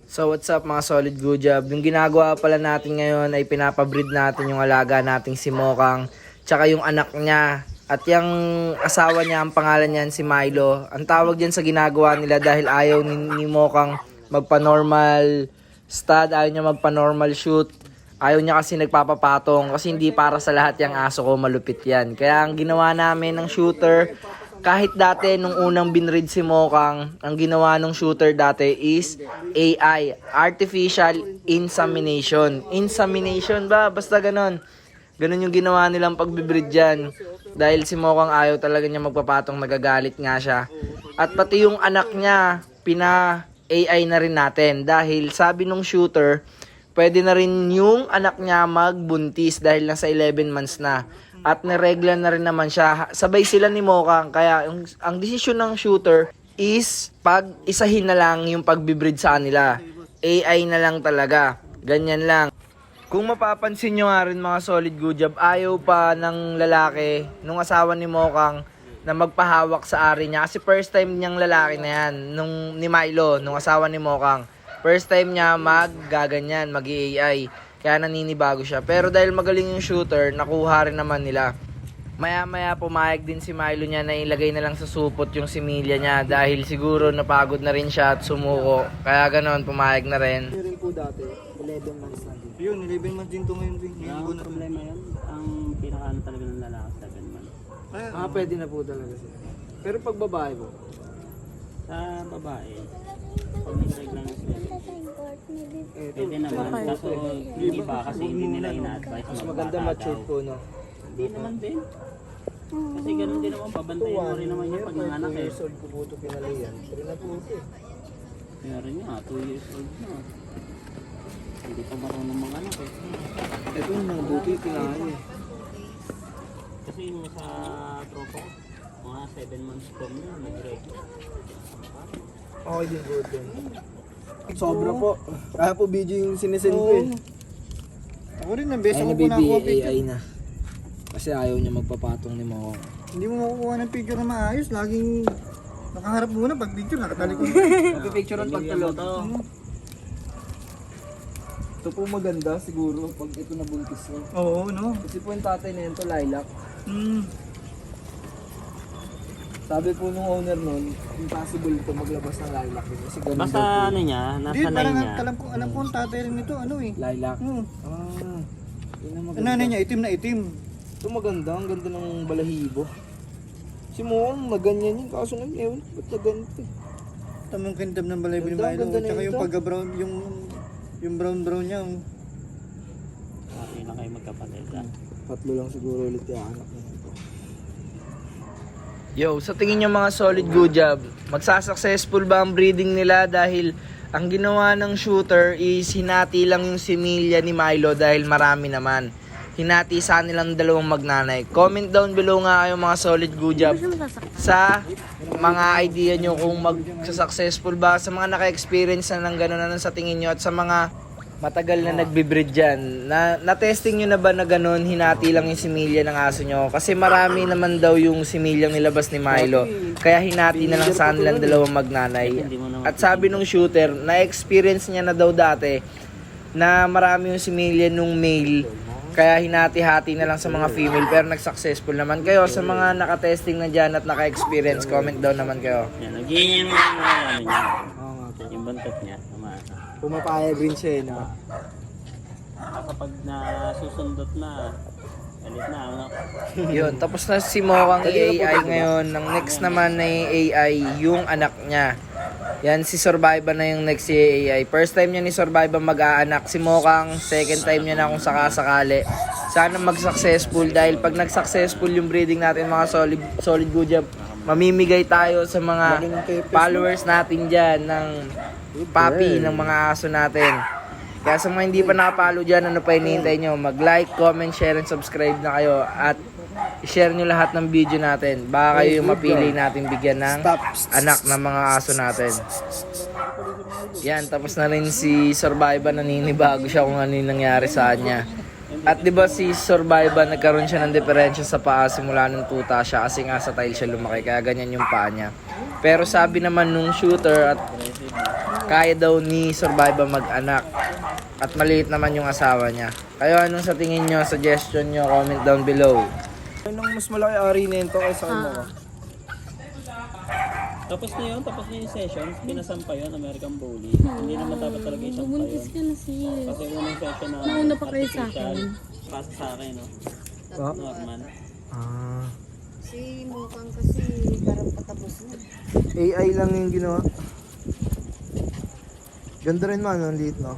So what's up mga solid good job? Yung ginagawa pala natin ngayon ay pinapabreed natin yung alaga nating si Mokang tsaka yung anak niya. At yung asawa niya, ang pangalan niyan si Milo. Ang tawag diyan sa ginagawa nila dahil ayaw ni Mokang magpa-normal stud, ayaw niya magpa-normal shoot. Ayaw niya kasi nagpapapatong kasi hindi para sa lahat yung aso ko, malupit yan. Kaya ang ginawa namin ng shooter, kahit dati nung unang binread si Mokang, ang ginawa ng shooter dati is AI, Artificial Insemination. Insemination ba? Basta ganon. Ganon yung ginawa nilang pagbibreed dyan. Dahil si Mokang ayaw talaga niya magpapatong, nagagalit nga siya. At pati yung anak niya, pina-AI na rin natin. Dahil sabi nung shooter, pwede na rin yung anak niya magbuntis dahil nasa 11 months na. At niregla na rin naman siya. Sabay sila ni Mokang. Kaya ang desisyon ng shooter is pag-isahin na lang yung pagbibreed sa kanila. AI na lang talaga. Ganyan lang. Kung mapapansin nyo nga rin mga solid good job, ayaw pa ng lalaki, nung asawa ni Mokang, na magpahawak sa ari niya. Kasi first time niyang lalaki na yan, ni Milo, nung asawa ni Mokang. First time niya maggaganyan, mag-AI. Kaya naninibago siya. Pero dahil magaling yung shooter, nakuha rin naman nila. Maya-maya pumayag din si Milo niya na ilagay na lang sa supot yung similya niya. Dahil siguro napagod na rin siya at sumuko. Kaya ganoon, pumayag na rin. Rin po dati, 11 months na din. Yun, 11 months din to ngayon. Ang problema yun, ang pinakaano talaga ng lalaki 7 months. Pwede na po talaga siya. Pero pag babae po? Sa babae, pag nag-regla ng sila, pwede naman. Kaso yung iba kasi hindi nila ina-advise. Mas maganda mature po, no? Hindi naman din. Kasi ganun din naman, pabantayin mo rin naman yung pag nanganak eh. 2 years old po po ito pinalihan. Pero na po ito eh. Kaya rin nga, 2 years old na. Hindi pa marunong manganak eh. Ito yung mga buti, kinahin eh. Kasi yung sa tropa ko, mga 7 months from na, nag-regla. Okay din po ito. Sobra po. Kaya po video yung sinesend ko eh. Ako rin, nabesa ko po na Ay, ako AI na. Kasi ayaw niya magpapatong ni Mokang. Hindi mo makukuha ng picture na maayos. Laging nakaharap muna pag picture, nakatalikod. Pipicturean pag tulog. Ito po maganda siguro pag ito nabuntis ko. Oo, no? Kasi po yung tatay na ito, lilac. Sabi po nung owner nun, impossible ito maglabas ng lilac. Kasi ganun Basta daw po ano niya, nasa Hindi, line parang niya. alam ko ang tatay rin nito, ano eh. lilac. Hmm. Yun ang Ang maganda. nanay niya, itim na itim. Ito maganda, ang ganda ng balahibo. Si Mokang na ganyan yun, kaso ngayon, ewan, ba't na ganito? Tamang kindam ng balay ni Ganda, Milo. ganda na Tsaka yung ito. pagka-brown, yung brown niya. Yun na kayo magkapatid. Tatlo lang siguro ulit yung anak niya. Yo, sa tingin nyo mga solid good job, magsasuccessful ba ang breeding nila dahil ang ginawa ng shooter is hinati lang yung similya ni Milo dahil marami naman. Hinati sa nilang dalawang magnanay. Comment down below nga kayo mga solid good job sa mga idea nyo kung magsuccessful ba, sa mga naka-experience na ng gano'n na sa tingin nyo, at sa mga matagal na nagbe-breed dyan. Na-testing nyo na ba na gano'n, hinati lang yung similya ng aso nyo? Kasi marami naman daw yung similyang nilabas ni Milo. Kaya hinati na lang sa nilang dalawang magnanay. At sabi nung shooter, na-experience niya na daw dati na marami yung similya nung male. Kaya hinati-hati na lang sa mga female, pero nag-successful naman kayo. Sa mga nakatesting na dyan at naka-experience, comment down naman kayo. Yan, naging yung ano niya, Oo nga po. yung bantot niya, tumaasa. Pumapayag rin siya eh, no? Kapag nasusundot na, galit na, ano? Yun, tapos na si Mokang AI ngayon. Ang next naman na AI, yung anak niya. Yan, si Survivor na yung next AI. First time niya ni Survivor mag-aanak. Si Mokang, second time niya na kung sakasakali. Sana mag-successful dahil pag nag-successful yung breeding natin mga solid good job, mamimigay tayo sa mga followers natin dyan ng puppy ng mga aso natin. Kaya sa mga hindi pa nakapalo dyan, ano pa hinihintay nyo? Mag-like, comment, share, and subscribe na kayo. At i-share nyo lahat ng video natin. Baka kayo yung mapili natin bigyan ng anak ng mga aso natin. Yan, tapos na rin si Survivor, naninibago siya kung ano yung nangyari sa kanya. At di ba si Survivor, nagkaroon siya ng diferensya sa paa simula nung tuta siya kasi nga sa tile siya lumaki, kaya ganyan yung paa niya. Pero sabi naman nung shooter at kaya daw ni Survivor mag-anak. At maliit naman yung asawa niya. Kayo, anong sa tingin nyo, suggestion nyo, comment down below. Anong mas malaki ari nito kaysa kay Mocha? Tapos na yung sessions, pinasampa yun, American Bully. Hindi naman dapat talaga isampa Bubuntis yun. ka na siya. Kasi unang session na Nauna pa kayo sa artificial, akin. Pasa sa akin, no? Ha? Norman. Ah, Si Mukang kasi parang patapos na. AI lang yung ginawa. Ganda rin man, ang liit no?